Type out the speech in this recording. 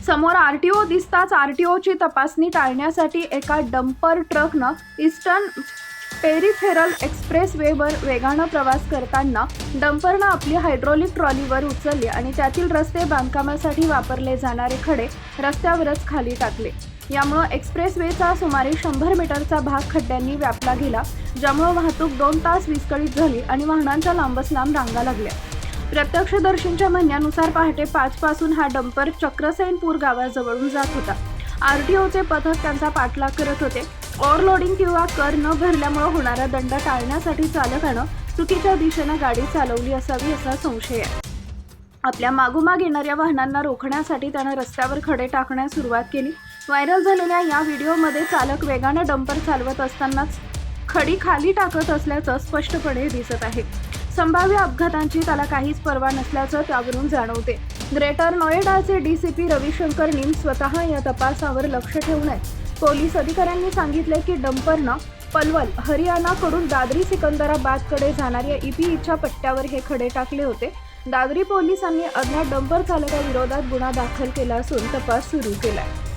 समोर आरटीओ दिसताच आरटीओची तपासणी टाळण्यासाठी एका डंपर ट्रकनं ईस्टर्न पेरिफेरल एक्सप्रेसवेवर वेगानं प्रवास करताना डंपरनं आपली हायड्रोलिक ट्रॉलीवर उचलली आणि त्यातील रस्ते बांधकामासाठी वापरले जाणारे खडे रस्त्यावरच खाली टाकले। यामुळे एक्सप्रेसवेचा सुमारे 100 मीटरचा भाग खड्ड्यांनी व्यापला गेला, ज्यामुळे वाहतूक 2 तास विस्कळीत झाली आणि वाहनांच्या लांबच लांब रांगा लागल्या। प्रत्यक्षदर्शींच्या म्हणण्यानुसार पहाटे 5 पासून हा डंपर चक्रसेनपूर गावाजवळून जात होता। आरटीओचे पथक त्यांचा पाठलाग करत होते। ओव्हरलोडिंग किंवा कर न भरल्यामुळे होणारा दंड टाळण्यासाठी चालकानं चुकीच्या दिशेनं गाडी चालवली असावी असा संशय आहे। आपल्या मागोमाग येणाऱ्या वाहनांना रोखण्यासाठी त्यानं रस्त्यावर खडे टाकण्यास सुरुवात केली। व्हायरल झालेल्या या व्हिडिओमध्ये चालक वेगानं डंपर चालवत असतानाच खडी खाली टाकत असल्याचं स्पष्टपणे दिसत आहे। संभाव्य अपघातांची त्याला काहीच पर्वा नसल्याचं त्यावरून जाणवते। ग्रेटर नोएडाचे डीसीपी रविशंकर निम स्वतः या तपासावर लक्ष ठेवून आहेत। पोलीस अधिकाऱ्यांनी सांगितले की डंपरनं पलवल हरियाणाकडून दादरी सिकंदराबादकडे जाणाऱ्या ईपीईच्या पट्ट्यावर हे खडे टाकले होते। दादरी पोलिसांनी अज्ञात डंपर चालकाविरोधात गुन्हा दाखल केला असून तपास सुरू केला आहे।